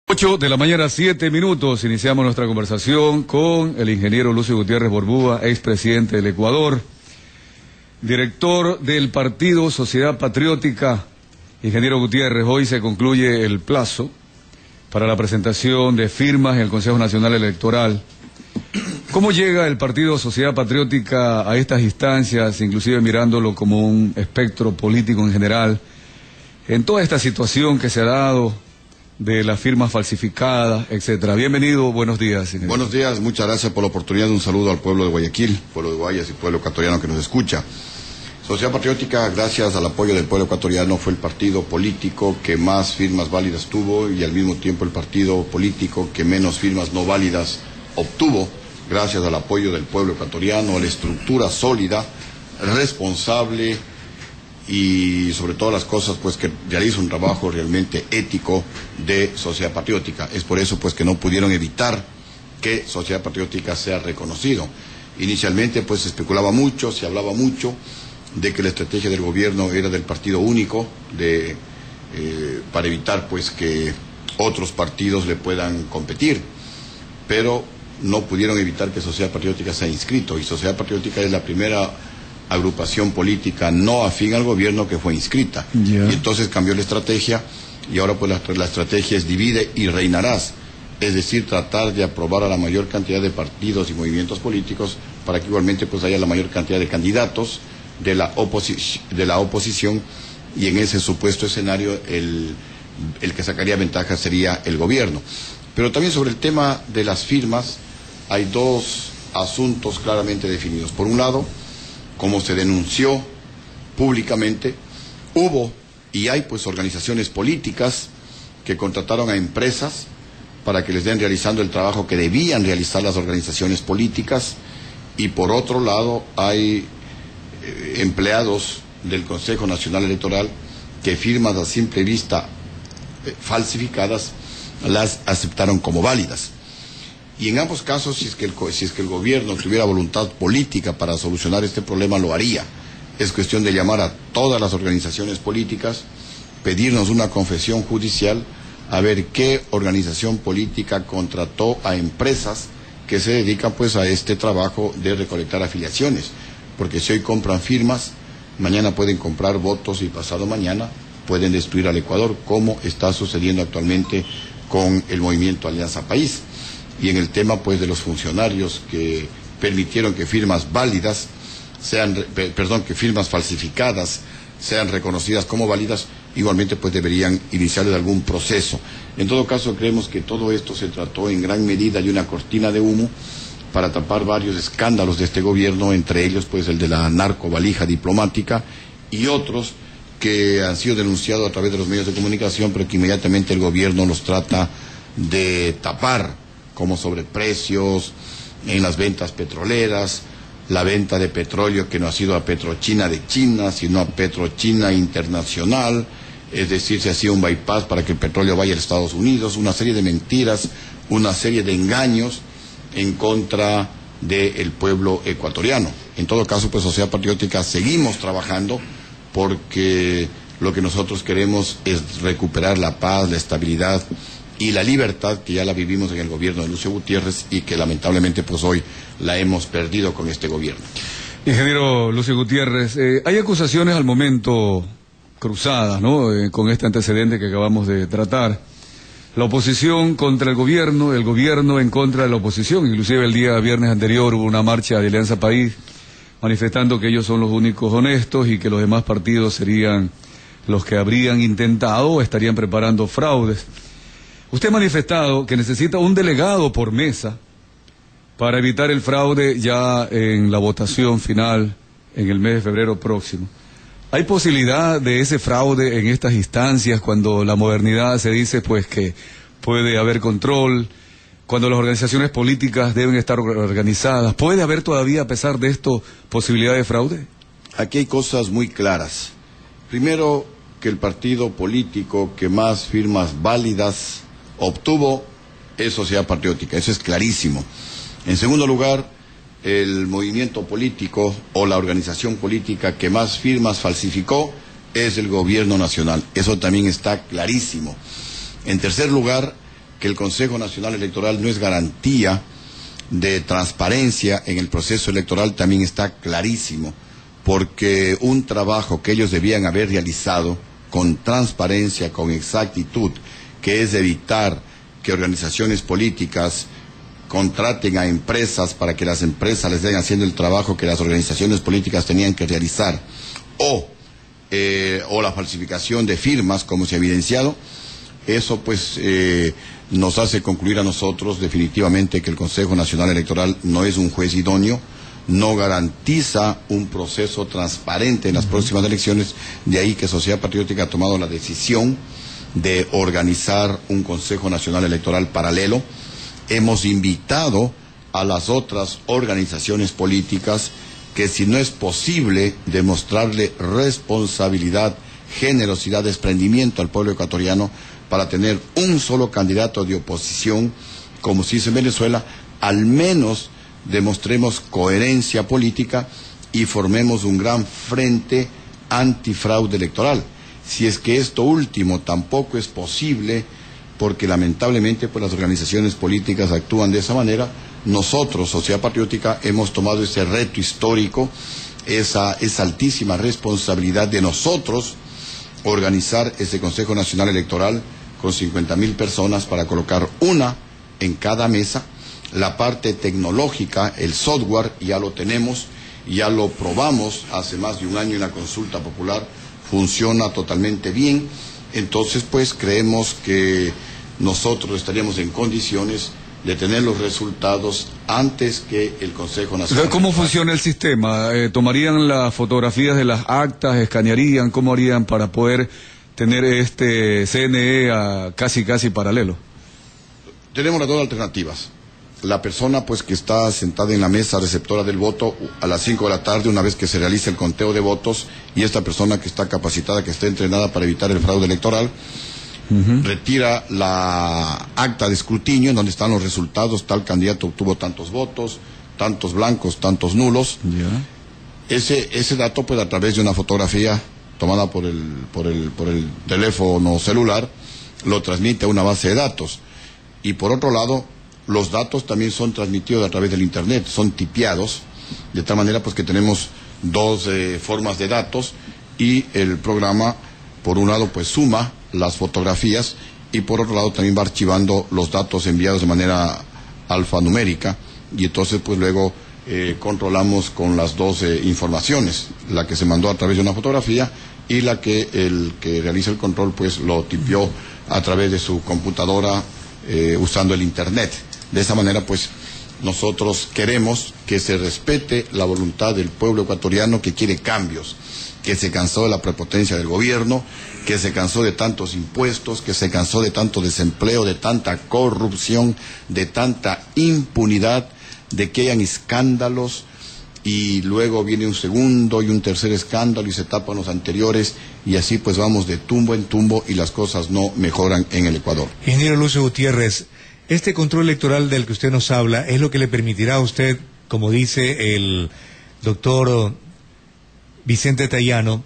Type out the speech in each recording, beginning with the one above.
8 de la mañana, 7 minutos. Iniciamos nuestra conversación con el ingeniero Lucio Gutiérrez Borbúa, expresidente del Ecuador, director del partido Sociedad Patriótica. Ingeniero Gutiérrez, hoy se concluye el plazo para la presentación de firmas en el Consejo Nacional Electoral. ¿Cómo llega el partido Sociedad Patriótica a estas instancias, inclusive mirándolo como un espectro político en general, en toda esta situación que se ha dado de las firmas falsificadas, etcétera? Bienvenido, buenos días, señor. Buenos días, muchas gracias por la oportunidad. Un saludo al pueblo de Guayaquil, pueblo de Guayas y pueblo ecuatoriano que nos escucha. Sociedad Patriótica, gracias al apoyo del pueblo ecuatoriano, fue el partido político que más firmas válidas tuvo y al mismo tiempo el partido político que menos firmas no válidas obtuvo, gracias al apoyo del pueblo ecuatoriano, a la estructura sólida, responsable y sobre todas las cosas pues que realiza un trabajo realmente ético de Sociedad Patriótica. Es por eso pues que no pudieron evitar que Sociedad Patriótica sea reconocido. Inicialmente pues se especulaba mucho, se hablaba mucho de que la estrategia del gobierno era del partido único, para evitar pues que otros partidos le puedan competir, pero no pudieron evitar que Sociedad Patriótica sea inscrito, y Sociedad Patriótica es la primera agrupación política no afín al gobierno que fue inscrita. Y entonces cambió la estrategia y ahora pues la estrategia es divide y reinarás, es decir, tratar de aprobar a la mayor cantidad de partidos y movimientos políticos para que igualmente pues haya la mayor cantidad de candidatos de la oposición, y en ese supuesto escenario el que sacaría ventaja sería el gobierno. Pero también sobre el tema de las firmas hay dos asuntos claramente definidos. Por un lado, como se denunció públicamente, hubo y hay pues organizaciones políticas que contrataron a empresas para que les den realizando el trabajo que debían realizar las organizaciones políticas, y por otro lado hay empleados del Consejo Nacional Electoral que firmas a simple vista falsificadas las aceptaron como válidas. Y en ambos casos, si es que el gobierno tuviera voluntad política para solucionar este problema, lo haría. Es cuestión de llamar a todas las organizaciones políticas, pedirnos una confesión judicial, a ver qué organización política contrató a empresas que se dedican pues a este trabajo de recolectar afiliaciones. Porque si hoy compran firmas, mañana pueden comprar votos y pasado mañana pueden destruir al Ecuador, como está sucediendo actualmente con el movimiento Alianza País. Y en el tema pues de los funcionarios que permitieron que firmas válidas que firmas falsificadas sean reconocidas como válidas, igualmente pues deberían iniciarles algún proceso. En todo caso, creemos que todo esto se trató en gran medida de una cortina de humo para tapar varios escándalos de este gobierno, entre ellos pues el de la narcovalija diplomática y otros que han sido denunciados a través de los medios de comunicación, pero que inmediatamente el gobierno los trata de tapar, como sobreprecios en las ventas petroleras, la venta de petróleo que no ha sido a Petrochina de China, sino a Petrochina Internacional, es decir, se hacía un bypass para que el petróleo vaya a Estados Unidos, una serie de mentiras, una serie de engaños en contra del pueblo ecuatoriano. En todo caso, pues Sociedad Patriótica seguimos trabajando porque lo que nosotros queremos es recuperar la paz, la estabilidad y la libertad que ya la vivimos en el gobierno de Lucio Gutiérrez y que lamentablemente pues hoy la hemos perdido con este gobierno. Ingeniero Lucio Gutiérrez, hay acusaciones al momento cruzadas, ¿no? Con este antecedente que acabamos de tratar. La oposición contra el gobierno en contra de la oposición. Inclusive el día viernes anterior hubo una marcha de Alianza País manifestando que ellos son los únicos honestos y que los demás partidos serían los que habrían intentado o estarían preparando fraudes. Usted ha manifestado que necesita un delegado por mesa para evitar el fraude ya en la votación final en el mes de febrero próximo. ¿Hay posibilidad de ese fraude en estas instancias cuando la modernidad se dice pues que puede haber control, cuando las organizaciones políticas deben estar organizadas? ¿Puede haber todavía, a pesar de esto, posibilidad de fraude? Aquí hay cosas muy claras. Primero, que el partido político que más firmas válidas obtuvo es Sociedad Patriótica, eso es clarísimo. En segundo lugar, el movimiento político o la organización política que más firmas falsificó es el gobierno nacional, eso también está clarísimo. En tercer lugar, que el Consejo Nacional Electoral no es garantía de transparencia en el proceso electoral también está clarísimo, porque un trabajo que ellos debían haber realizado con transparencia, con exactitud, que es evitar que organizaciones políticas contraten a empresas para que las empresas les den haciendo el trabajo que las organizaciones políticas tenían que realizar, o la falsificación de firmas, como se ha evidenciado, eso pues nos hace concluir a nosotros definitivamente que el Consejo Nacional Electoral no es un juez idóneo, no garantiza un proceso transparente en las próximas elecciones, de ahí que Sociedad Patriótica ha tomado la decisión de organizar un Consejo Nacional Electoral paralelo. Hemos invitado a las otras organizaciones políticas que, si no es posible demostrarle responsabilidad, generosidad, desprendimiento al pueblo ecuatoriano para tener un solo candidato de oposición, como se hizo en Venezuela, al menos demostremos coherencia política y formemos un gran frente antifraude electoral. Si es que esto último tampoco es posible, porque lamentablemente pues las organizaciones políticas actúan de esa manera, nosotros, Sociedad Patriótica, hemos tomado ese reto histórico, esa altísima responsabilidad de nosotros organizar ese Consejo Nacional Electoral con 50.000 personas para colocar una en cada mesa. La parte tecnológica, el software, ya lo tenemos, ya lo probamos hace más de un año en la consulta popular, funciona totalmente bien. Entonces pues creemos que nosotros estaríamos en condiciones de tener los resultados antes que el Consejo Nacional. ¿Cómo funciona el sistema? ¿Tomarían las fotografías de las actas, escanearían? ¿Cómo harían para poder tener este CNE casi paralelo? Tenemos las dos alternativas. La persona pues que está sentada en la mesa receptora del voto a las 5 de la tarde, una vez que se realice el conteo de votos, y esta persona que está capacitada, que está entrenada para evitar el fraude electoral, retira la acta de escrutinio en donde están los resultados, tal candidato obtuvo tantos votos, tantos blancos, tantos nulos. Ese dato pues a través de una fotografía tomada por el teléfono celular lo transmite a una base de datos, y por otro lado los datos también son transmitidos a través del internet, son tipeados, de tal manera pues que tenemos dos formas de datos, y el programa por un lado pues suma las fotografías y por otro lado también va archivando los datos enviados de manera alfanumérica, y entonces pues luego controlamos con las dos informaciones, la que se mandó a través de una fotografía y la que el que realiza el control pues lo tipió a través de su computadora usando el internet. De esa manera pues nosotros queremos que se respete la voluntad del pueblo ecuatoriano, que quiere cambios, que se cansó de la prepotencia del gobierno, que se cansó de tantos impuestos, que se cansó de tanto desempleo, de tanta corrupción, de tanta impunidad, de que hayan escándalos y luego viene un segundo y un tercer escándalo y se tapan los anteriores, y así pues vamos de tumbo en tumbo y las cosas no mejoran en el Ecuador. Ingeniero Lucio Gutiérrez, este control electoral del que usted nos habla es lo que le permitirá a usted, como dice el doctor Vicente Tayano,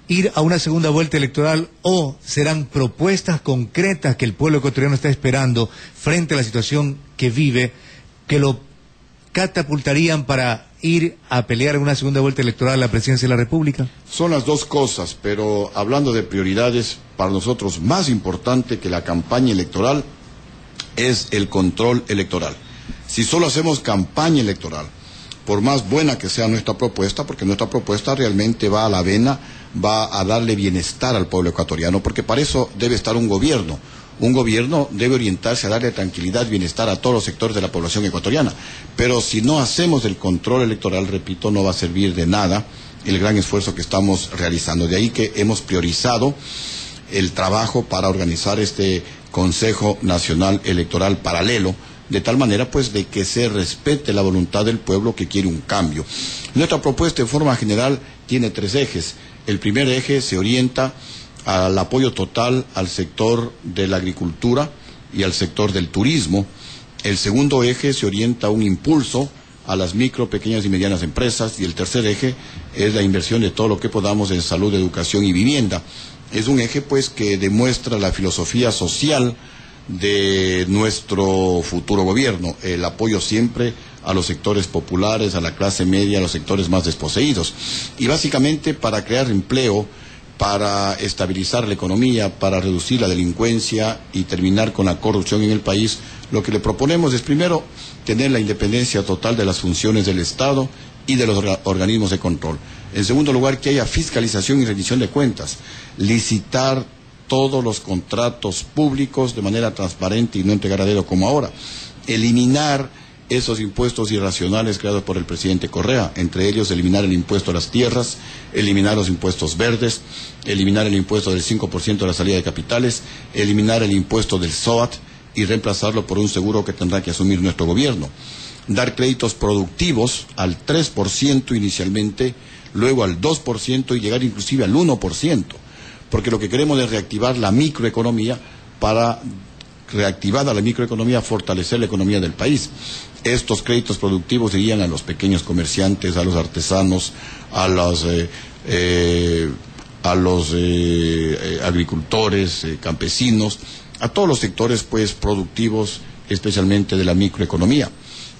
ir a una segunda vuelta electoral, o serán propuestas concretas que el pueblo ecuatoriano está esperando frente a la situación que vive, que lo catapultarían para ir a pelear en una segunda vuelta electoral a la presidencia de la República? Son las dos cosas, pero hablando de prioridades, para nosotros más importante que la campaña electoral es el control electoral. Si solo hacemos campaña electoral, por más buena que sea nuestra propuesta, porque nuestra propuesta realmente va a la vena, va a darle bienestar al pueblo ecuatoriano, porque para eso debe estar un gobierno. Un gobierno debe orientarse a darle tranquilidad, bienestar a todos los sectores de la población ecuatoriana. Pero si no hacemos el control electoral, repito, no va a servir de nada el gran esfuerzo que estamos realizando. De ahí que hemos priorizado el trabajo para organizar este Consejo Nacional Electoral paralelo, de tal manera pues de que se respete la voluntad del pueblo que quiere un cambio. Nuestra propuesta en forma general tiene tres ejes. El primer eje se orienta al apoyo total al sector de la agricultura y al sector del turismo. El segundo eje se orienta a un impulso a las micro, pequeñas y medianas empresas, y el tercer eje es la inversión de todo lo que podamos en salud, educación y vivienda. Es un eje pues que demuestra la filosofía social de nuestro futuro gobierno, el apoyo siempre a los sectores populares, a la clase media, a los sectores más desposeídos, y básicamente para crear empleo, para estabilizar la economía, para reducir la delincuencia y terminar con la corrupción en el país. Lo que le proponemos es, primero, tener la independencia total de las funciones del Estado y de los organismos de control. En segundo lugar, que haya fiscalización y rendición de cuentas, licitar todos los contratos públicos de manera transparente y no entregar a dedo como ahora, eliminar esos impuestos irracionales creados por el presidente Correa, entre ellos eliminar el impuesto a las tierras, eliminar los impuestos verdes, eliminar el impuesto del 5% de la salida de capitales, eliminar el impuesto del SOAT y reemplazarlo por un seguro que tendrá que asumir nuestro gobierno. Dar créditos productivos al 3% inicialmente, luego al 2% y llegar inclusive al 1%, porque lo que queremos es reactivar la microeconomía para, reactivada la microeconomía, fortalecer la economía del país. Estos créditos productivos irían a los pequeños comerciantes, a los artesanos, a los agricultores, campesinos, a todos los sectores pues productivos, especialmente de la microeconomía.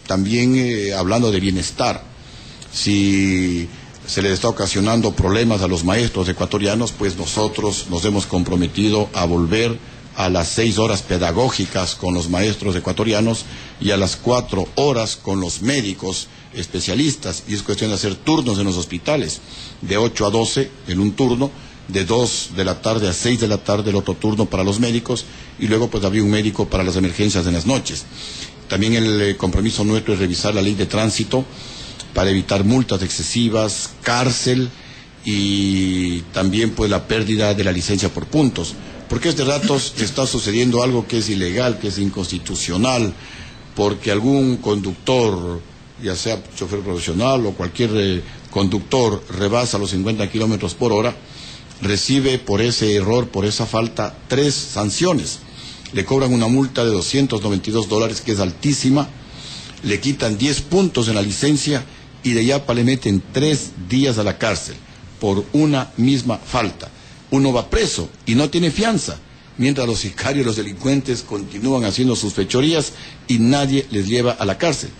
También hablando de bienestar, si se les está ocasionando problemas a los maestros ecuatorianos, pues nosotros nos hemos comprometido a volver a las 6 horas pedagógicas con los maestros ecuatorianos y a las 4 horas con los médicos especialistas, y es cuestión de hacer turnos en los hospitales, de 8 a 12 en un turno, de 2 de la tarde a 6 de la tarde el otro turno para los médicos, y luego pues habría un médico para las emergencias en las noches. También el compromiso nuestro es revisar la ley de tránsito para evitar multas excesivas, cárcel y también pues la pérdida de la licencia por puntos, porque este rato está sucediendo algo que es ilegal, que es inconstitucional, porque algún conductor, ya sea chofer profesional o cualquier conductor, rebasa los 50 kilómetros por hora, recibe por ese error, por esa falta, 3 sanciones. Le cobran una multa de $292, que es altísima, le quitan 10 puntos en la licencia y de Yapa le meten 3 días a la cárcel por una misma falta. Uno va preso y no tiene fianza, mientras los sicarios, los delincuentes continúan haciendo sus fechorías y nadie les lleva a la cárcel.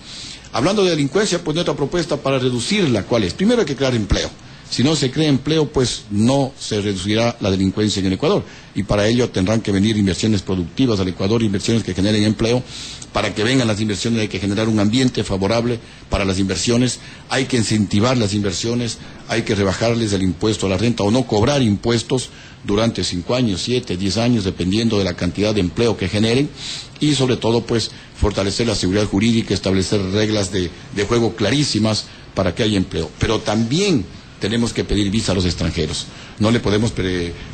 Hablando de delincuencia, pues nuestra propuesta para reducirla, ¿cuál es? Primero hay que crear empleo. Si no se crea empleo, pues no se reducirá la delincuencia en el Ecuador. Y para ello tendrán que venir inversiones productivas al Ecuador, inversiones que generen empleo. Para que vengan las inversiones hay que generar un ambiente favorable para las inversiones. Hay que incentivar las inversiones, hay que rebajarles el impuesto a la renta o no cobrar impuestos durante 5 años, 7, 10 años, dependiendo de la cantidad de empleo que generen. Y sobre todo, pues, fortalecer la seguridad jurídica, establecer reglas de juego clarísimas para que haya empleo. Pero también tenemos que pedir visa a los extranjeros. No le podemos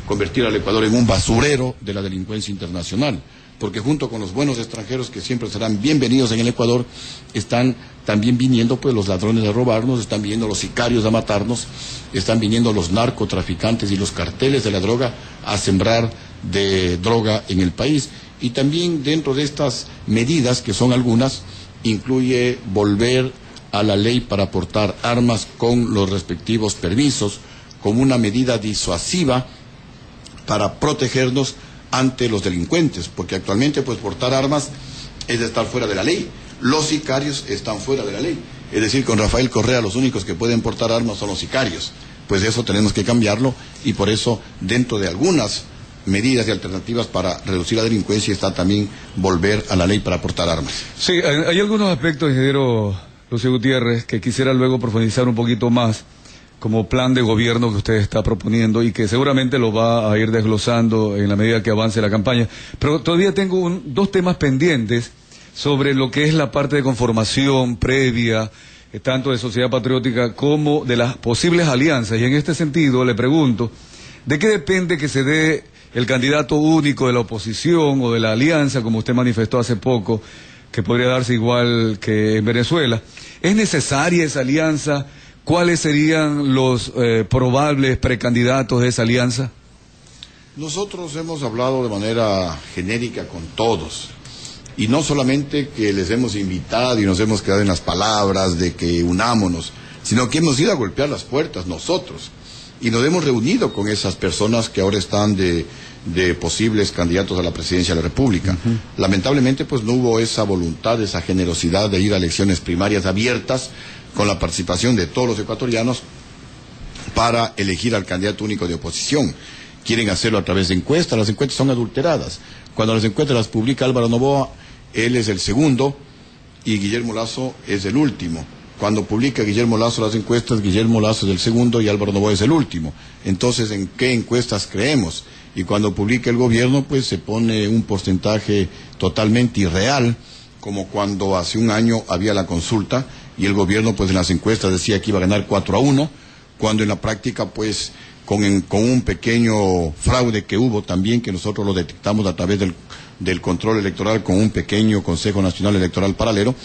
convertir al Ecuador en un basurero de la delincuencia internacional, porque junto con los buenos extranjeros que siempre serán bienvenidos en el Ecuador, están también viniendo pues los ladrones a robarnos, están viniendo los sicarios a matarnos, están viniendo los narcotraficantes y los carteles de la droga a sembrar de droga en el país. Y también dentro de estas medidas, que son algunas, incluye volver a la ley para portar armas con los respectivos permisos, como una medida disuasiva para protegernos ante los delincuentes, porque actualmente pues portar armas es estar fuera de la ley. Los sicarios están fuera de la ley. Es decir, con Rafael Correa los únicos que pueden portar armas son los sicarios. Pues eso tenemos que cambiarlo, y por eso dentro de algunas medidas y alternativas para reducir la delincuencia está también volver a la ley para portar armas. Sí, hay algunos aspectos, ingeniero Lucio Gutiérrez, que quisiera luego profundizar un poquito más, como plan de gobierno que usted está proponiendo y que seguramente lo va a ir desglosando en la medida que avance la campaña. Pero todavía tengo 2 temas pendientes sobre lo que es la parte de conformación previa, tanto de Sociedad Patriótica como de las posibles alianzas. Y en este sentido le pregunto, ¿de qué depende que se dé el candidato único de la oposición o de la alianza, como usted manifestó hace poco, que podría darse igual que en Venezuela? ¿Es necesaria esa alianza? ¿Cuáles serían los probables precandidatos de esa alianza? Nosotros hemos hablado de manera genérica con todos, y no solamente que les hemos invitado y nos hemos quedado en las palabras de que unámonos, sino que hemos ido a golpear las puertas nosotros. y nos hemos reunido con esas personas que ahora están de posibles candidatos a la presidencia de la República. Lamentablemente, pues no hubo esa voluntad, esa generosidad de ir a elecciones primarias abiertas con la participación de todos los ecuatorianos para elegir al candidato único de oposición. Quieren hacerlo a través de encuestas, las encuestas son adulteradas. Cuando las encuestas las publica Álvaro Noboa, él es el segundo y Guillermo Lasso es el último. Cuando publica Guillermo Lasso las encuestas, Guillermo Lasso es el segundo y Álvaro Noboa es el último. Entonces, ¿en qué encuestas creemos? Y cuando publica el gobierno, pues se pone un porcentaje totalmente irreal, como cuando hace un año había la consulta y el gobierno, pues en las encuestas decía que iba a ganar 4-1, cuando en la práctica, pues con un pequeño fraude que hubo también, que nosotros lo detectamos a través del control electoral con un pequeño Consejo Nacional Electoral paralelo,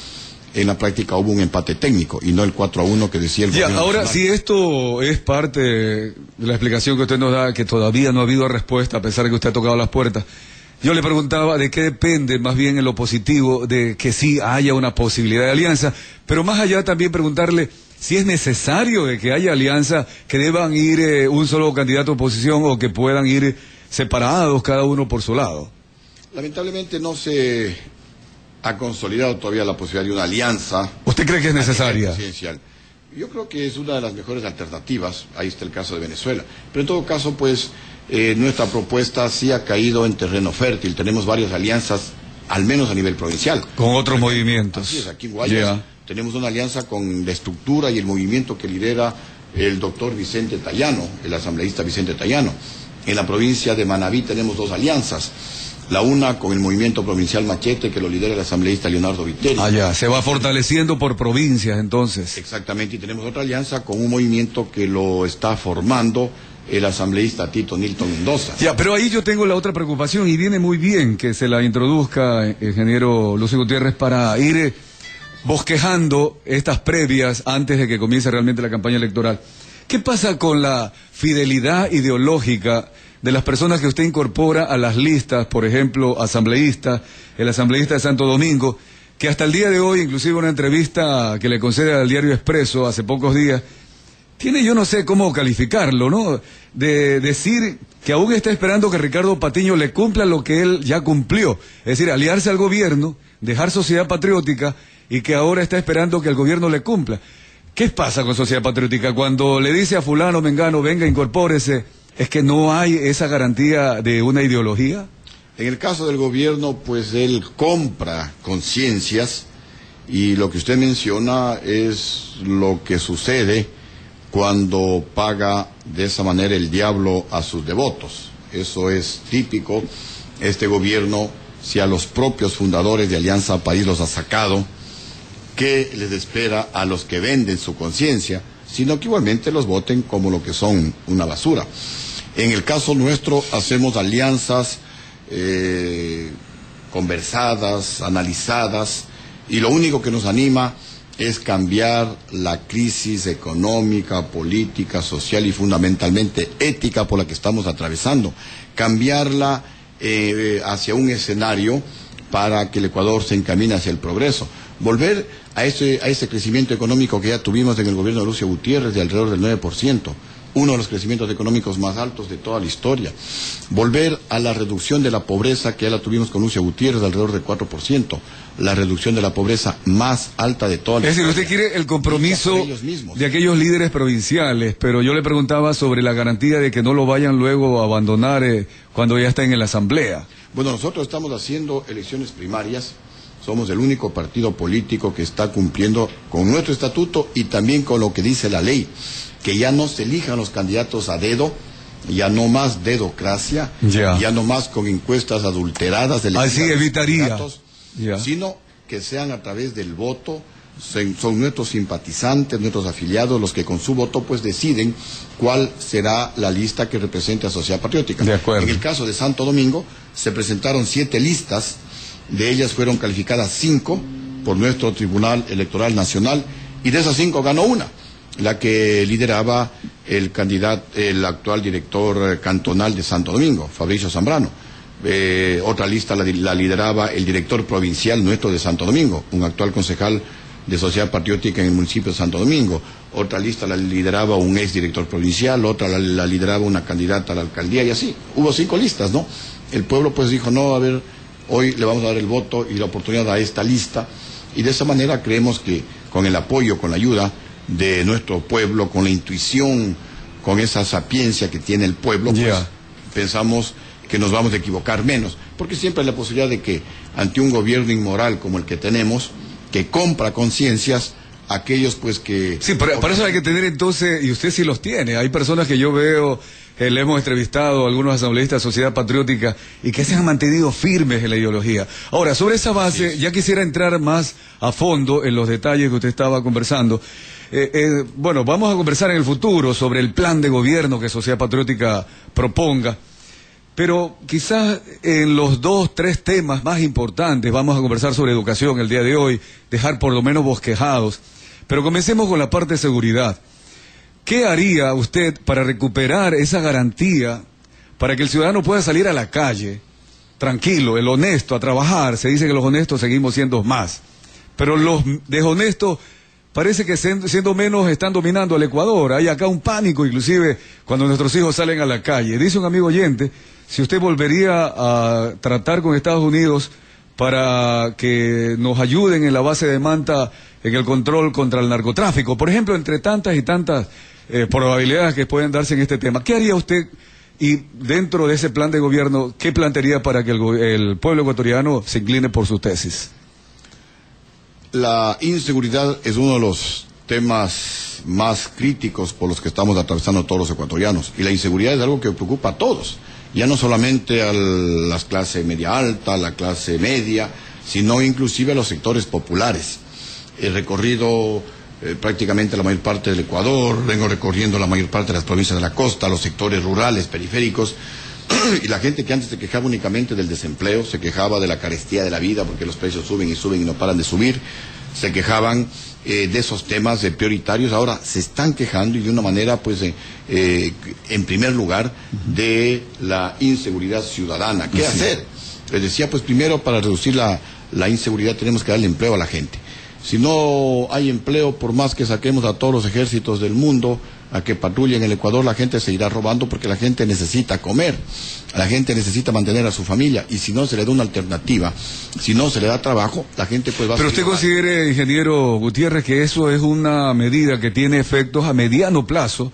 en la práctica hubo un empate técnico y no el 4-1 que decía el gobierno ahora, nacional. si esto es parte de la explicación que usted nos da, que todavía no ha habido respuesta, a pesar de que usted ha tocado las puertas, yo le preguntaba de qué depende más bien en lo positivo de que sí haya una posibilidad de alianza, pero más allá también preguntarle si es necesario de que haya alianza, que deban ir un solo candidato a oposición o que puedan ir separados cada uno por su lado. Lamentablemente no se ha consolidado todavía la posibilidad de una alianza. ¿Usted cree que es necesaria? Presidencial. Yo creo que es una de las mejores alternativas. Ahí está el caso de Venezuela. Pero en todo caso, pues, nuestra propuesta sí ha caído en terreno fértil. Tenemos varias alianzas, al menos a nivel provincial. Con otros movimientos. Así es, aquí en Guayas tenemos una alianza con la estructura y el movimiento que lidera el doctor Vicente Tayano, el asambleísta Vicente Tayano. En la provincia de Manabí tenemos dos alianzas. La una con el movimiento provincial Machete, que lo lidera el asambleísta Leonardo Viteri. Se va fortaleciendo por provincias, entonces. Exactamente, y tenemos otra alianza con un movimiento que lo está formando el asambleísta Tito Nilton Mendoza. Pero ahí yo tengo la otra preocupación, y viene muy bien que se la introduzca, ingeniero Lucio Gutiérrez, para ir bosquejando estas previas antes de que comience realmente la campaña electoral. ¿Qué pasa con la fidelidad ideológica de las personas que usted incorpora a las listas, por ejemplo, asambleísta, el asambleísta de Santo Domingo, que hasta el día de hoy, inclusive una entrevista que le concede al diario Expreso hace pocos días, tiene, yo no sé cómo calificarlo, ¿no?, de decir que aún está esperando que Ricardo Patiño le cumpla lo que él ya cumplió, es decir, aliarse al gobierno, dejar Sociedad Patriótica, y que ahora está esperando que el gobierno le cumpla. ¿Qué pasa con Sociedad Patriótica? Cuando le dice a fulano, mengano, venga, incorpórese, ¿es que no hay esa garantía de una ideología? En el caso del gobierno, pues él compra conciencias, y lo que usted menciona es lo que sucede cuando paga de esa manera el diablo a sus devotos. Eso es típico. Este gobierno, si a los propios fundadores de Alianza País los ha sacado, ¿qué les espera a los que venden su conciencia? Sino que igualmente los voten como lo que son, una basura. En el caso nuestro hacemos alianzas conversadas, analizadas, y lo único que nos anima es cambiar la crisis económica, política, social y fundamentalmente ética por la que estamos atravesando, cambiarla hacia un escenario para que el Ecuador se encamine hacia el progreso, volver a ese crecimiento económico que ya tuvimos en el gobierno de Lucio Gutiérrez de alrededor del 9%, uno de los crecimientos económicos más altos de toda la historia, volver a la reducción de la pobreza que ya la tuvimos con Lucio Gutiérrez de alrededor del 4%, la reducción de la pobreza más alta de toda la historia. Es decir, usted quiere el compromiso de aquellos líderes provinciales, pero yo le preguntaba sobre la garantía de que no lo vayan luego a abandonar cuando ya estén en la asamblea. Bueno, nosotros estamos haciendo elecciones primarias, somos el único partido político que está cumpliendo con nuestro estatuto y también con lo que dice la ley, que ya no se elijan los candidatos a dedo, ya no más dedocracia, ya no más con encuestas adulteradas de así evitaría, sino que sean a través del voto. Son nuestros simpatizantes, nuestros afiliados, los que con su voto pues deciden cuál será la lista que represente a Sociedad Patriótica. De acuerdo. En el caso de Santo Domingo se presentaron 7 listas, de ellas fueron calificadas 5 por nuestro Tribunal Electoral Nacional, y de esas 5 ganó una, la que lideraba el actual director cantonal de Santo Domingo, Fabricio Zambrano. Otra lista la lideraba el director provincial nuestro de Santo Domingo, un actual concejal de Sociedad Patriótica en el municipio de Santo Domingo. Otra lista la lideraba un exdirector provincial, otra la lideraba una candidata a la alcaldía y así. Hubo 5 listas, ¿no? El pueblo pues dijo, no, a ver, hoy le vamos a dar el voto y la oportunidad a esta lista. Y de esa manera creemos que con el apoyo, con la ayuda de nuestro pueblo, con la intuición, con esa sapiencia que tiene el pueblo, pues pensamos que nos vamos a equivocar menos. Porque siempre hay la posibilidad de que ante un gobierno inmoral como el que tenemos, que compra conciencias, aquellos pues que... Sí, para eso hay que tener entonces, y usted sí los tiene, hay personas que yo veo, le hemos entrevistado a algunos asambleístas de Sociedad Patriótica y que se han mantenido firmes en la ideología. Ahora, sobre esa base, ya quisiera entrar más a fondo en los detalles que usted estaba conversando. Bueno, vamos a conversar en el futuro sobre el plan de gobierno que Sociedad Patriótica proponga, pero quizás en los 2, 3 temas más importantes vamos a conversar sobre educación el día de hoy, dejar por lo menos bosquejados. Pero comencemos con la parte de seguridad. ¿Qué haría usted para recuperar esa garantía para que el ciudadano pueda salir a la calle, tranquilo, el honesto, a trabajar? Se dice que los honestos seguimos siendo más, pero los deshonestos parece que siendo menos están dominando al Ecuador. Hay acá un pánico, inclusive, cuando nuestros hijos salen a la calle. Dice un amigo oyente, si usted volvería a tratar con Estados Unidos para que nos ayuden en la base de Manta en el control contra el narcotráfico, por ejemplo, entre tantas y tantas probabilidades que pueden darse en este tema. ¿Qué haría usted? Y dentro de ese plan de gobierno, ¿qué plantearía para que el pueblo ecuatoriano se incline por sus tesis? La inseguridad es uno de los temas más críticos por los que estamos atravesando todos los ecuatorianos. Y la inseguridad es algo que preocupa a todos. Ya no solamente a la clase media alta, a la clase media, sino inclusive a los sectores populares. He recorrido prácticamente la mayor parte del Ecuador, vengo recorriendo la mayor parte de las provincias de la costa, los sectores rurales, periféricos, y la gente que antes se quejaba únicamente del desempleo, se quejaba de la carestía de la vida porque los precios suben y no paran de subir, se quejaban de esos temas prioritarios, ahora se están quejando y de una manera pues en primer lugar de la inseguridad ciudadana. ¿Qué hacer? Les decía, pues primero, para reducir la inseguridad tenemos que darle empleo a la gente. Si no hay empleo, por más que saquemos a todos los ejércitos del mundo a que patrullen el Ecuador, la gente se irá robando porque la gente necesita comer, la gente necesita mantener a su familia, y si no se le da una alternativa, si no se le da trabajo, la gente pues va a... Pero usted considere, ingeniero Gutiérrez, que eso es una medida que tiene efectos a mediano plazo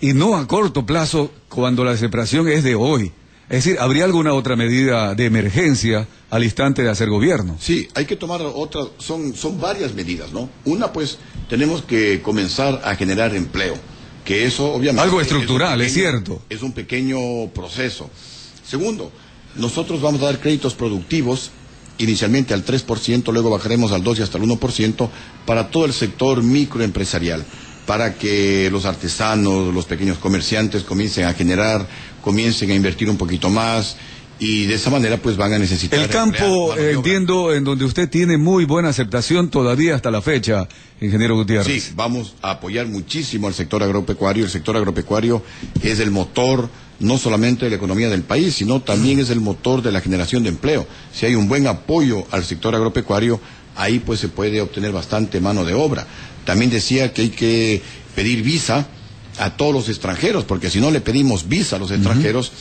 y no a corto plazo cuando la desesperación es de hoy. Es decir, ¿habría alguna otra medida de emergencia al instante de hacer gobierno? Sí, hay que tomar otras, son varias medidas, ¿no? Una, pues, tenemos que comenzar a generar empleo, que eso obviamente... Algo estructural, es cierto. Es un pequeño proceso. Segundo, nosotros vamos a dar créditos productivos, inicialmente al 3%, luego bajaremos al 2% y hasta el 1%, para todo el sector microempresarial, para que los artesanos, los pequeños comerciantes comiencen a generar, comiencen a invertir un poquito más, y de esa manera pues van a necesitar... El campo, entiendo, en donde usted tiene muy buena aceptación todavía hasta la fecha, ingeniero Gutiérrez. Sí, vamos a apoyar muchísimo al sector agropecuario. El sector agropecuario es el motor no solamente de la economía del país, sino también es el motor de la generación de empleo. Si hay un buen apoyo al sector agropecuario, ahí pues se puede obtener bastante mano de obra. También decía que hay que pedir visa a todos los extranjeros, porque si no le pedimos visa a los extranjeros,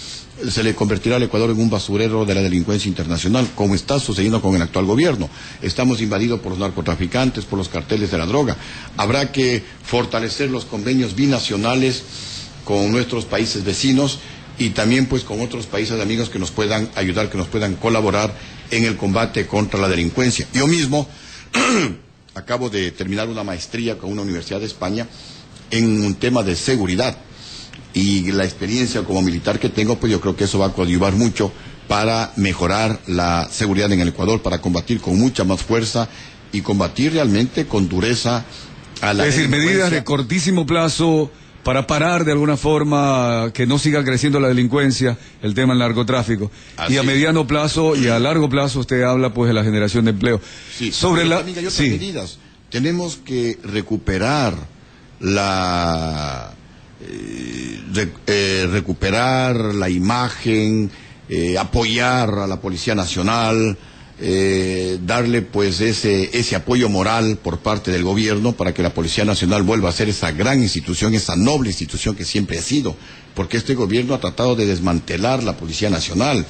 se le convertirá al Ecuador en un basurero de la delincuencia internacional, como está sucediendo con el actual gobierno. Estamos invadidos por los narcotraficantes, por los carteles de la droga. Habrá que fortalecer los convenios binacionales con nuestros países vecinos y también pues con otros países amigos que nos puedan ayudar, que nos puedan colaborar en el combate contra la delincuencia. Yo mismo acabo de terminar una maestría con una universidad de España en un tema de seguridad, y la experiencia como militar que tengo, pues yo creo que eso va a coadyuvar mucho para mejorar la seguridad en el Ecuador, para combatir con mucha más fuerza y combatir realmente con dureza a la delincuencia. Es decir, medidas de cortísimo plazo para parar de alguna forma que no siga creciendo la delincuencia, el tema del narcotráfico. Así. Y a mediano plazo y a largo plazo usted habla pues de la generación de empleo. Sí, sobre pero también hay otras medidas. Tenemos que recuperar recuperar la imagen, apoyar a la Policía Nacional, darle pues ese apoyo moral por parte del gobierno para que la Policía Nacional vuelva a ser esa gran institución, esa noble institución que siempre ha sido, porque este gobierno ha tratado de desmantelar la Policía Nacional.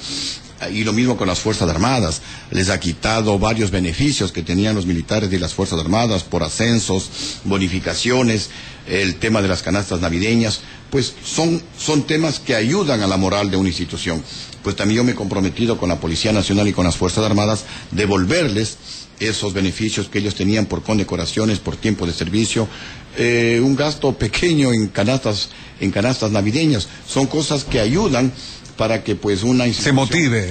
Y lo mismo con las Fuerzas Armadas, les ha quitado varios beneficios que tenían los militares de las Fuerzas Armadas por ascensos, bonificaciones, el tema de las canastas navideñas, pues son temas que ayudan a la moral de una institución. Pues también yo me he comprometido con la Policía Nacional y con las Fuerzas Armadas devolverles esos beneficios que ellos tenían por condecoraciones, por tiempo de servicio, un gasto pequeño en canastas navideñas. Son cosas que ayudan para que pues una institución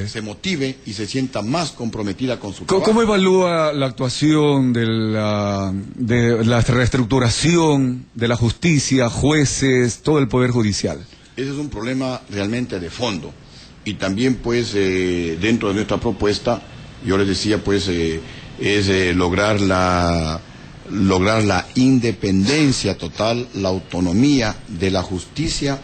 se motive y se sienta más comprometida con su trabajo. ¿Cómo evalúa la actuación de la reestructuración de la justicia, jueces, todo el Poder Judicial? Ese es un problema realmente de fondo. Y también pues dentro de nuestra propuesta, yo les decía pues es lograr la independencia total, la autonomía de la justicia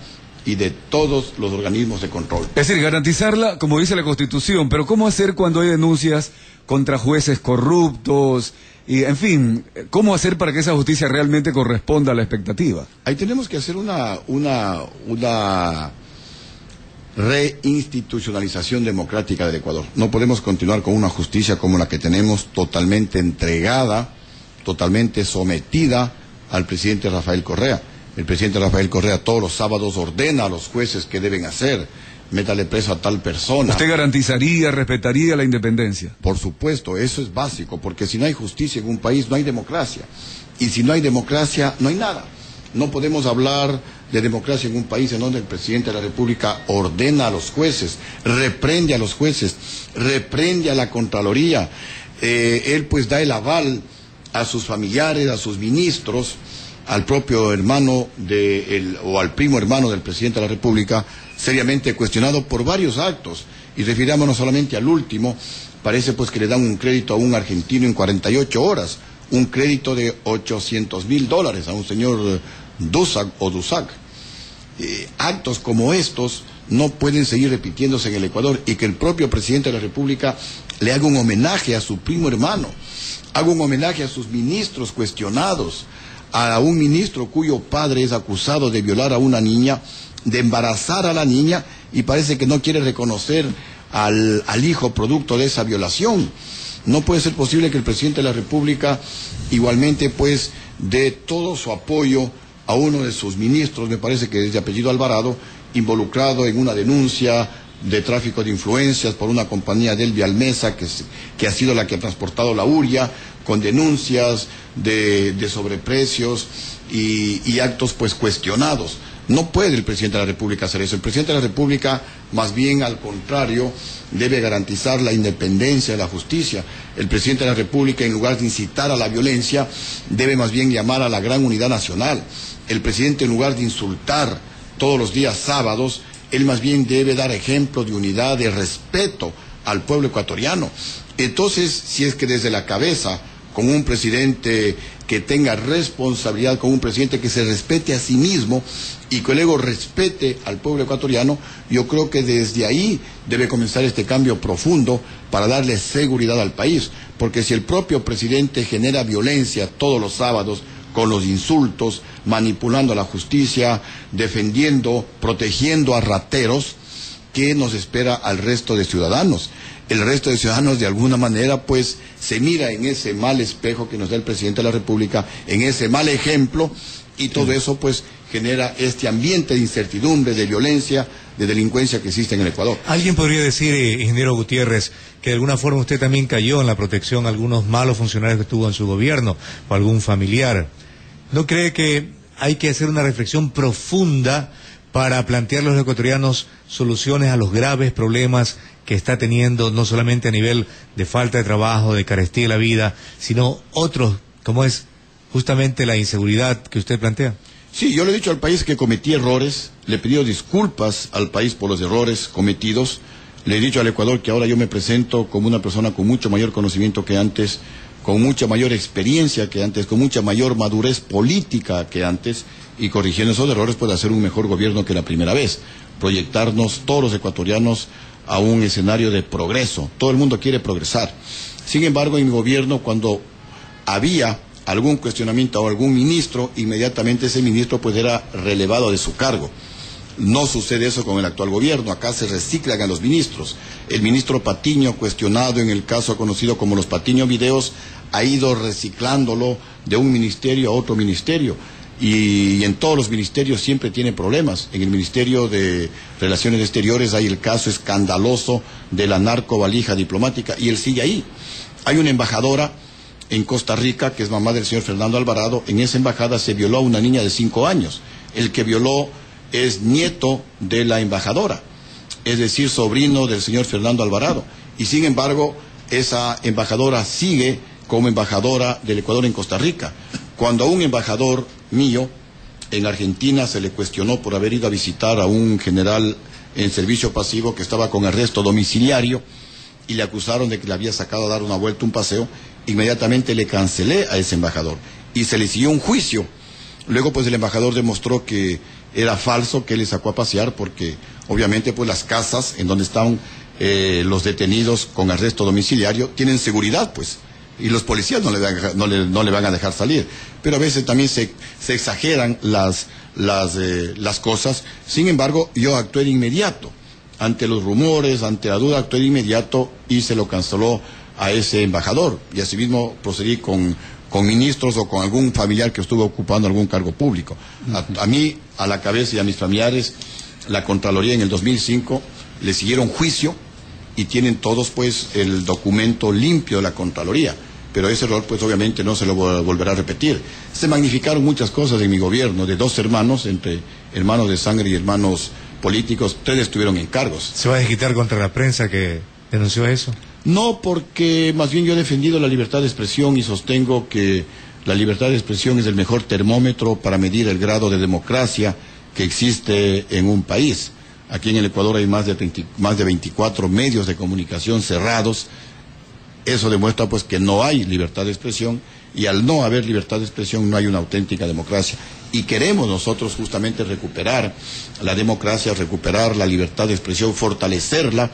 y de todos los organismos de control. Es decir, garantizarla, como dice la Constitución, pero ¿cómo hacer cuando hay denuncias contra jueces corruptos? Y, en fin, ¿cómo hacer para que esa justicia realmente corresponda a la expectativa? Ahí tenemos que hacer una reinstitucionalización democrática del Ecuador. No podemos continuar con una justicia como la que tenemos, totalmente entregada, totalmente sometida al presidente Rafael Correa. El presidente Rafael Correa todos los sábados ordena a los jueces qué deben hacer. Métale preso a tal persona. ¿Usted garantizaría, respetaría la independencia? Por supuesto, eso es básico, porque si no hay justicia en un país, no hay democracia. Y si no hay democracia, no hay nada. No podemos hablar de democracia en un país en donde el presidente de la República ordena a los jueces, reprende a los jueces, reprende a la Contraloría. Él pues da el aval a sus familiares, a sus ministros, al propio hermano o al primo hermano del presidente de la República, seriamente cuestionado por varios actos. Y refiriámonos solamente al último, parece pues que le dan un crédito a un argentino en 48 horas, un crédito de $800.000 a un señor Dusac. Actos como estos no pueden seguir repitiéndose en el Ecuador, y que el propio presidente de la República le haga un homenaje a su primo hermano, haga un homenaje a sus ministros cuestionados, a un ministro cuyo padre es acusado de violar a una niña, de embarazar a la niña, y parece que no quiere reconocer al hijo producto de esa violación. No puede ser posible que el presidente de la República igualmente pues dé todo su apoyo a uno de sus ministros, me parece que es de apellido Alvarado, involucrado en una denuncia de tráfico de influencias por una compañía del Vialmesa que ha sido la que ha transportado la uria, con denuncias de sobreprecios y actos pues cuestionados. No puede el presidente de la República hacer eso. El presidente de la República, más bien al contrario, debe garantizar la independencia de la justicia. El presidente de la República, en lugar de incitar a la violencia, debe más bien llamar a la gran unidad nacional. El presidente, en lugar de insultar todos los días sábados, él más bien debe dar ejemplo de unidad, de respeto al pueblo ecuatoriano. Entonces, si es que desde la cabeza, con un presidente que tenga responsabilidad, con un presidente que se respete a sí mismo y que luego respete al pueblo ecuatoriano, yo creo que desde ahí debe comenzar este cambio profundo para darle seguridad al país. Porque si el propio presidente genera violencia todos los sábados, con los insultos, manipulando a la justicia, defendiendo, protegiendo a rateros, ¿qué nos espera al resto de ciudadanos? El resto de ciudadanos de alguna manera pues se mira en ese mal espejo que nos da el presidente de la República, en ese mal ejemplo, y todo eso pues genera este ambiente de incertidumbre, de violencia, de delincuencia que existe en el Ecuador. Alguien podría decir, ingeniero Gutiérrez, que de alguna forma usted también cayó en la protección a algunos malos funcionarios que tuvo en su gobierno o algún familiar. ¿No cree que hay que hacer una reflexión profunda para plantear a los ecuatorianos soluciones a los graves problemas que está teniendo, no solamente a nivel de falta de trabajo, de carestía de la vida, sino otros, como es justamente la inseguridad que usted plantea? Sí, yo le he dicho al país que cometí errores, le he pedido disculpas al país por los errores cometidos, le he dicho al Ecuador que ahora yo me presento como una persona con mucho mayor conocimiento que antes, con mucha mayor experiencia que antes, con mucha mayor madurez política que antes, y corrigiendo esos errores puede hacer un mejor gobierno que la primera vez, proyectarnos todos los ecuatorianos a un escenario de progreso. Todo el mundo quiere progresar. Sin embargo, en mi gobierno, cuando había algún cuestionamiento o algún ministro, inmediatamente ese ministro pues era relevado de su cargo. No sucede eso con el actual gobierno, acá se reciclan a los ministros. El ministro Patiño, cuestionado en el caso conocido como los Patiño Videos, ha ido reciclándolo de un ministerio a otro ministerio. Y en todos los ministerios siempre tiene problemas. En el Ministerio de Relaciones Exteriores hay el caso escandaloso de la narcovalija diplomática y él sigue ahí. Hay una embajadora en Costa Rica que es mamá del señor Fernando Alvarado. En esa embajada se violó a una niña de 5 años. El que violó es nieto de la embajadora, es decir, sobrino del señor Fernando Alvarado. Y sin embargo, esa embajadora sigue como embajadora del Ecuador en Costa Rica. Cuando a un embajador mío en Argentina se le cuestionó por haber ido a visitar a un general en servicio pasivo que estaba con arresto domiciliario y le acusaron de que le había sacado a dar una vuelta, un paseo, inmediatamente le cancelé a ese embajador y se le siguió un juicio. Luego pues el embajador demostró que era falso, que él le sacó a pasear porque obviamente pues las casas en donde están los detenidos con arresto domiciliario tienen seguridad pues. Y los policías no le van a dejar salir. Pero a veces también se exageran las cosas. Sin embargo, yo actué de inmediato. Ante los rumores, ante la duda, actué de inmediato y se lo canceló a ese embajador. Y asimismo procedí con ministros o con algún familiar que estuvo ocupando algún cargo público. A mí, a la cabeza y a mis familiares, la Contraloría en el 2005 le siguieron juicio y tienen todos pues el documento limpio de la Contraloría, pero ese error pues obviamente no se lo volverá a repetir. Se magnificaron muchas cosas en mi gobierno, de 2 hermanos, entre hermanos de sangre y hermanos políticos, 3 estuvieron en cargos. ¿Se va a desquitar contra la prensa que denunció eso? No, porque más bien yo he defendido la libertad de expresión y sostengo que la libertad de expresión es el mejor termómetro para medir el grado de democracia que existe en un país. Aquí en el Ecuador hay más de 24 medios de comunicación cerrados. Eso demuestra pues que no hay libertad de expresión y al no haber libertad de expresión no hay una auténtica democracia. Y queremos nosotros justamente recuperar la democracia, recuperar la libertad de expresión, fortalecerla,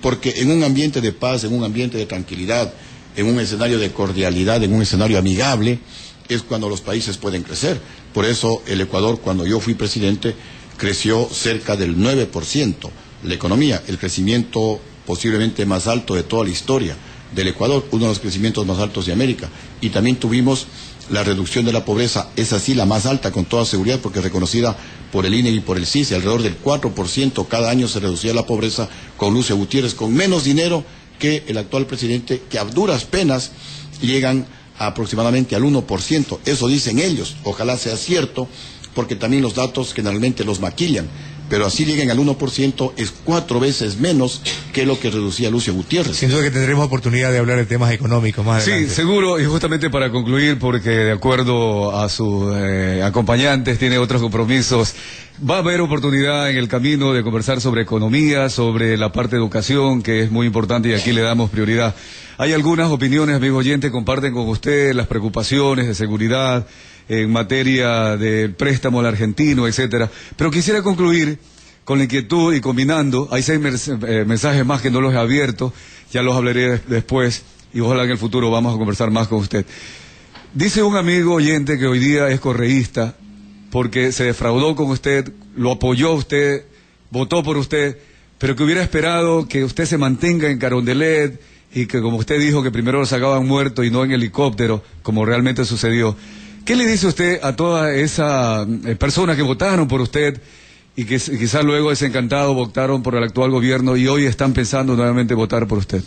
porque en un ambiente de paz, en un ambiente de tranquilidad, en un escenario de cordialidad, en un escenario amigable, es cuando los países pueden crecer. Por eso el Ecuador, cuando yo fui presidente, creció cerca del 9% la economía, el crecimiento posiblemente más alto de toda la historia del Ecuador, uno de los crecimientos más altos de América. Y también tuvimos la reducción de la pobreza, es así la más alta con toda seguridad, porque es reconocida por el INE y por el CICE, alrededor del 4% cada año se reducía la pobreza con Lucio Gutiérrez, con menos dinero que el actual presidente, que a duras penas llegan aproximadamente al 1%. Eso dicen ellos, ojalá sea cierto, porque también los datos generalmente los maquillan, pero así lleguen al 1%, es 4 veces menos que lo que reducía Lucio Gutiérrez. Sin duda que tendremos oportunidad de hablar de temas económicos más adelante. Sí, seguro, y justamente para concluir, porque de acuerdo a sus acompañantes tiene otros compromisos, va a haber oportunidad en el camino de conversar sobre economía, sobre la parte de educación, que es muy importante y aquí le damos prioridad. Hay algunas opiniones, amigos oyentes, comparten con usted las preocupaciones de seguridad, en materia de préstamo al argentino, etcétera. Pero quisiera concluir con la inquietud y combinando, hay 6 mensajes más que no los he abierto, ya los hablaré después y ojalá en el futuro vamos a conversar más con usted. Dice un amigo oyente que hoy día es correísta porque se defraudó con usted, lo apoyó a usted, votó por usted, pero que hubiera esperado que usted se mantenga en Carondelet y que, como usted dijo, que primero lo sacaban muerto y no en helicóptero, como realmente sucedió. ¿Qué le dice usted a todas esas personas que votaron por usted y que quizás luego desencantado votaron por el actual gobierno y hoy están pensando nuevamente votar por usted?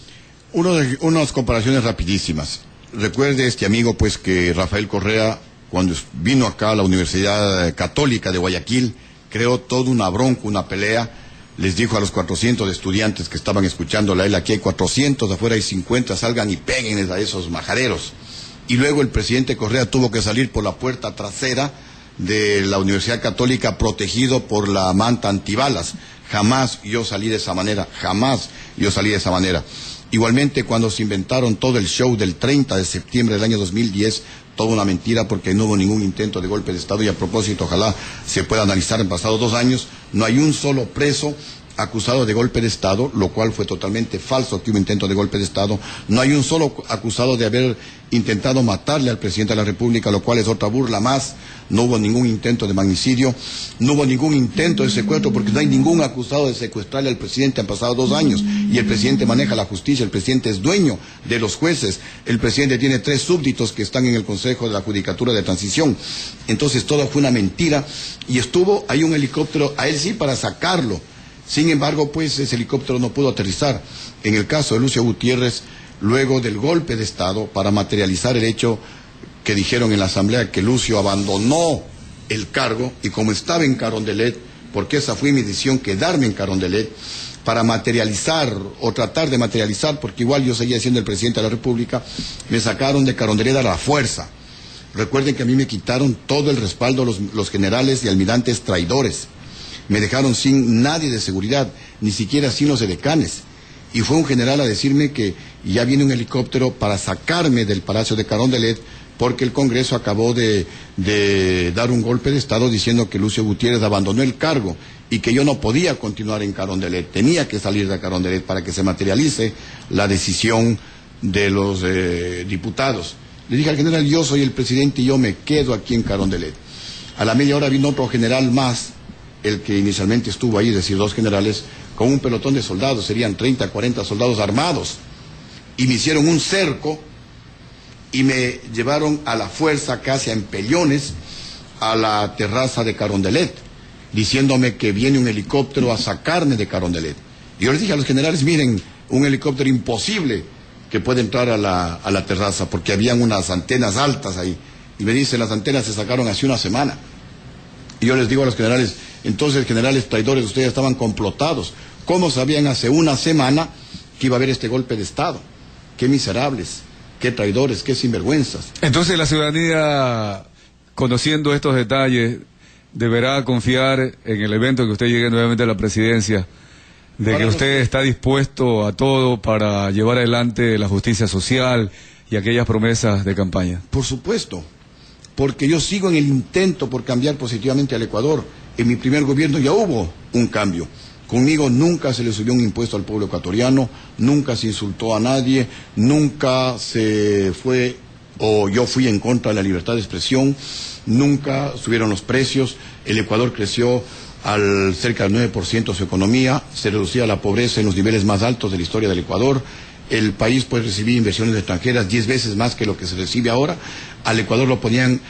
Unas comparaciones rapidísimas. Recuerde este amigo pues que Rafael Correa, cuando vino acá a la Universidad Católica de Guayaquil, creó toda una bronca, una pelea. Les dijo a los 400 estudiantes que estaban escuchándola a él, aquí hay 400, afuera hay 50, salgan y péguenles a esos majaderos. Y luego el presidente Correa tuvo que salir por la puerta trasera de la Universidad Católica protegido por la manta antibalas. Jamás yo salí de esa manera, jamás yo salí de esa manera. Igualmente, cuando se inventaron todo el show del 30 de septiembre del año 2010, toda una mentira porque no hubo ningún intento de golpe de Estado, y a propósito, ojalá se pueda analizar en pasados 2 años, no hay un solo preso acusado de golpe de Estado, lo cual fue totalmente falso que hubo intento de golpe de Estado. No hay un solo acusado de haber intentado matarle al presidente de la República, lo cual es otra burla más. No hubo ningún intento de magnicidio, no hubo ningún intento de secuestro, porque no hay ningún acusado de secuestrarle al presidente. Han pasado 2 años y el presidente maneja la justicia, el presidente es dueño de los jueces, el presidente tiene 3 súbditos que están en el Consejo de la Judicatura de Transición. Entonces todo fue una mentira, y estuvo ahí un helicóptero, a él sí, para sacarlo. Sin embargo, pues ese helicóptero no pudo aterrizar. En el caso de Lucio Gutiérrez, luego del golpe de Estado, para materializar el hecho que dijeron en la Asamblea, que Lucio abandonó el cargo, y como estaba en Carondelet, porque esa fue mi decisión, quedarme en Carondelet, para materializar o tratar de materializar, porque igual yo seguía siendo el presidente de la República, me sacaron de Carondelet a la fuerza. Recuerden que a mí me quitaron todo el respaldo los generales y almirantes traidores. Me dejaron sin nadie de seguridad, ni siquiera sin los edecanes. Y fue un general a decirme que ya viene un helicóptero para sacarme del Palacio de Carondelet, porque el Congreso acabó de dar un golpe de Estado diciendo que Lucio Gutiérrez abandonó el cargo y que yo no podía continuar en Carondelet, tenía que salir de Carondelet para que se materialice la decisión de los diputados. Le dije al general, yo soy el presidente y yo me quedo aquí en Carondelet. A la media hora vino otro general más, el que inicialmente estuvo ahí, es decir, 2 generales, con un pelotón de soldados, serían 30, 40 soldados armados, y me hicieron un cerco y me llevaron a la fuerza, casi a empellones, a la terraza de Carondelet, diciéndome que viene un helicóptero a sacarme de Carondelet. Y yo les dije a los generales, miren, un helicóptero imposible que puede entrar a la terraza, porque habían unas antenas altas ahí. Y me dicen, las antenas se sacaron hace 1 semana. Y yo les digo a los generales, entonces, generales traidores, ustedes estaban complotados. ¿Cómo sabían hace 1 semana que iba a haber este golpe de Estado? ¡Qué miserables! ¡Qué traidores! ¡Qué sinvergüenzas! Entonces la ciudadanía, conociendo estos detalles, deberá confiar en el evento que usted llegue nuevamente a la presidencia, de que usted está dispuesto a todo para llevar adelante la justicia social y aquellas promesas de campaña. Por supuesto, porque yo sigo en el intento por cambiar positivamente al Ecuador. En mi primer gobierno ya hubo un cambio. Conmigo nunca se le subió un impuesto al pueblo ecuatoriano, nunca se insultó a nadie, nunca se fue, o yo fui en contra de la libertad de expresión, nunca subieron los precios, el Ecuador creció al cerca del 9% su economía, se reducía la pobreza en los niveles más altos de la historia del Ecuador, el país pues recibía inversiones extranjeras 10 veces más que lo que se recibe ahora, al Ecuador lo ponían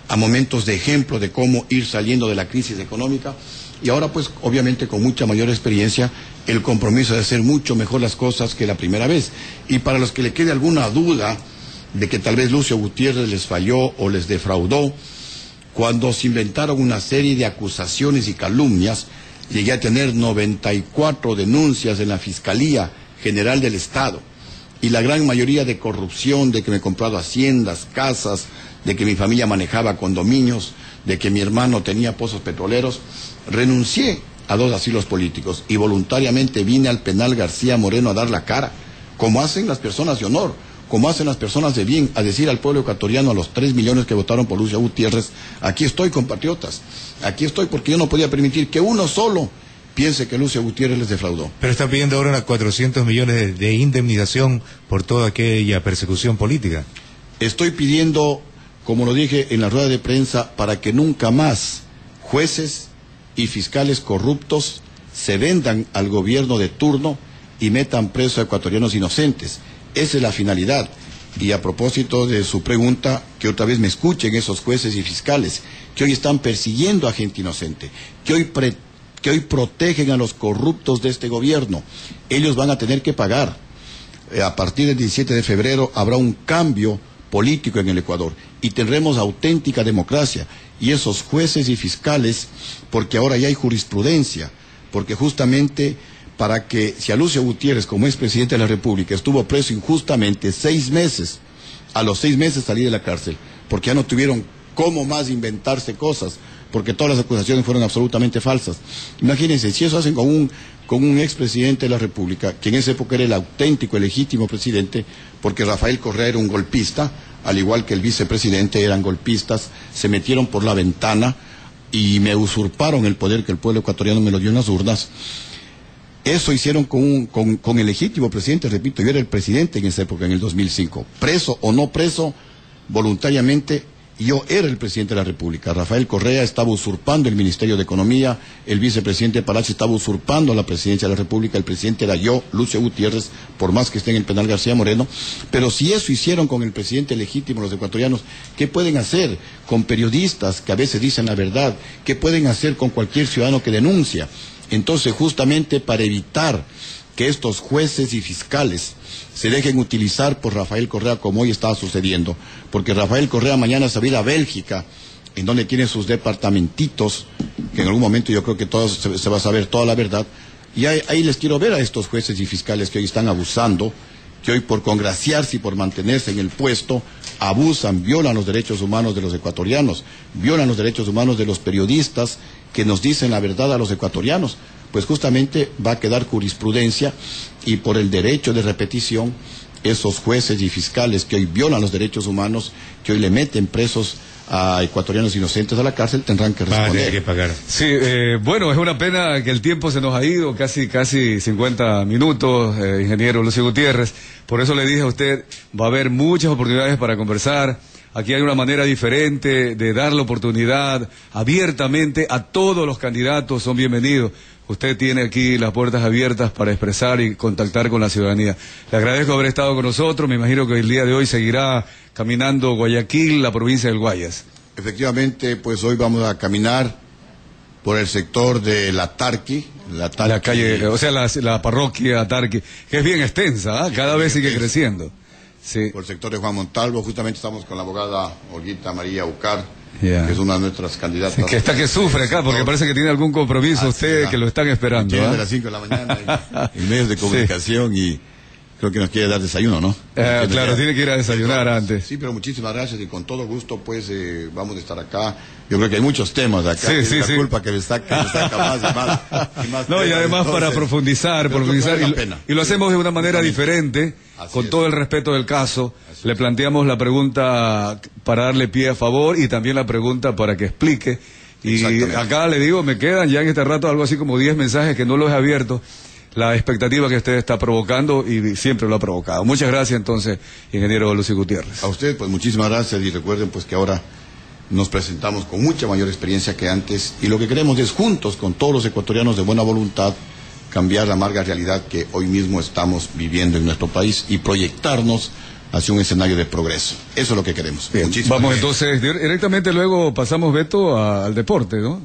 a momentos de ejemplo de cómo ir saliendo de la crisis económica, y ahora pues obviamente con mucha mayor experiencia el compromiso de hacer mucho mejor las cosas que la primera vez. Y para los que le quede alguna duda de que tal vez Lucio Gutiérrez les falló o les defraudó, cuando se inventaron una serie de acusaciones y calumnias, llegué a tener 94 denuncias en la Fiscalía General del Estado, y la gran mayoría de corrupción, de que me he comprado haciendas, casas, de que mi familia manejaba condominios, de que mi hermano tenía pozos petroleros. Renuncié a 2 asilos políticos y voluntariamente vine al penal García Moreno a dar la cara, como hacen las personas de honor, como hacen las personas de bien, a decir al pueblo ecuatoriano, a los 3 millones que votaron por Lucio Gutiérrez, aquí estoy, compatriotas, aquí estoy, porque yo no podía permitir que uno solo piense que Lucio Gutiérrez les defraudó. Pero está pidiendo ahora 400 millones de indemnización por toda aquella persecución política. Estoy pidiendo, como lo dije en la rueda de prensa, para que nunca más jueces y fiscales corruptos se vendan al gobierno de turno y metan preso a ecuatorianos inocentes. Esa es la finalidad. Y a propósito de su pregunta, que otra vez me escuchen esos jueces y fiscales, que hoy están persiguiendo a gente inocente, que hoy protegen a los corruptos de este gobierno. Ellos van a tener que pagar. A partir del 17 de febrero habrá un cambio político en el Ecuador y tendremos auténtica democracia, y esos jueces y fiscales, porque ahora ya hay jurisprudencia, porque justamente para que, si a Lucio Gutiérrez, como es presidente de la República, estuvo preso injustamente 6 meses, a los 6 meses salí de la cárcel, porque ya no tuvieron cómo más inventarse cosas, porque todas las acusaciones fueron absolutamente falsas. Imagínense, si eso hacen con un expresidente de la República, que en esa época era el auténtico, el legítimo presidente, porque Rafael Correa era un golpista, al igual que el vicepresidente eran golpistas, se metieron por la ventana y me usurparon el poder que el pueblo ecuatoriano me lo dio en las urnas. Eso hicieron con el legítimo presidente, repito, yo era el presidente en esa época, en el 2005. Preso o no preso, voluntariamente, yo era el presidente de la República. Rafael Correa estaba usurpando el Ministerio de Economía, el vicepresidente Palacio estaba usurpando la presidencia de la República, el presidente era yo, Lucio Gutiérrez, por más que esté en el penal García Moreno. Pero si eso hicieron con el presidente legítimo los ecuatorianos, ¿qué pueden hacer con periodistas que a veces dicen la verdad? ¿Qué pueden hacer con cualquier ciudadano que denuncia? Entonces, justamente para evitar que estos jueces y fiscales se dejen utilizar por Rafael Correa como hoy está sucediendo, porque Rafael Correa mañana se va a ir a Bélgica, en donde tiene sus departamentitos, que en algún momento yo creo que se va a saber toda la verdad, y ahí les quiero ver a estos jueces y fiscales que hoy están abusando, que hoy por congraciarse y por mantenerse en el puesto, abusan, violan los derechos humanos de los ecuatorianos, violan los derechos humanos de los periodistas que nos dicen la verdad a los ecuatorianos. Pues justamente va a quedar jurisprudencia y por el derecho de repetición, esos jueces y fiscales que hoy violan los derechos humanos, que hoy le meten presos a ecuatorianos inocentes a la cárcel, tendrán que responder. Que pagar. Sí, bueno, es una pena que el tiempo se nos ha ido, casi 50 minutos, ingeniero Lucio Gutiérrez. Por eso le dije a usted, va a haber muchas oportunidades para conversar. Aquí hay una manera diferente de dar la oportunidad abiertamente a todos los candidatos, son bienvenidos. Usted tiene aquí las puertas abiertas para expresar y contactar con la ciudadanía. Le agradezco haber estado con nosotros, me imagino que el día de hoy seguirá caminando Guayaquil, la provincia del Guayas. Efectivamente, pues hoy vamos a caminar por el sector de la Tarqui. La calle, o sea, la parroquia Tarqui, que es bien extensa, ¿eh? Cada vez sigue creciendo. Sí. Por el sector de Juan Montalvo, justamente estamos con la abogada Olguita María Ucar, que es una de nuestras candidatas. Que sufre acá, porque parece que tiene algún compromiso usted, que lo están esperando. Llega de las 5 de la mañana en medios de comunicación y creo que nos quiere dar desayuno, ¿no? Claro, tiene que ir a desayunar antes. Sí, pero muchísimas gracias y con todo gusto, pues, vamos a estar acá. Yo creo que hay muchos temas de acá. Sí. La culpa que me saca más. No, y además entonces, para profundizar y lo hacemos de una manera diferente, con todo el respeto del caso. Le planteamos la pregunta para darle pie a favor y también la pregunta para que explique. Y acá le digo, me quedan ya en este rato algo así como 10 mensajes que no los he abierto. La expectativa que usted está provocando y siempre lo ha provocado. Muchas gracias entonces, ingeniero Lucio Gutiérrez. A usted, pues muchísimas gracias y recuerden pues que ahora nos presentamos con mucha mayor experiencia que antes y lo que queremos es juntos con todos los ecuatorianos de buena voluntad cambiar la amarga realidad que hoy mismo estamos viviendo en nuestro país y proyectarnos hacia un escenario de progreso. Eso es lo que queremos. Bien, vamos entonces directamente luego pasamos, Beto, al deporte, ¿no?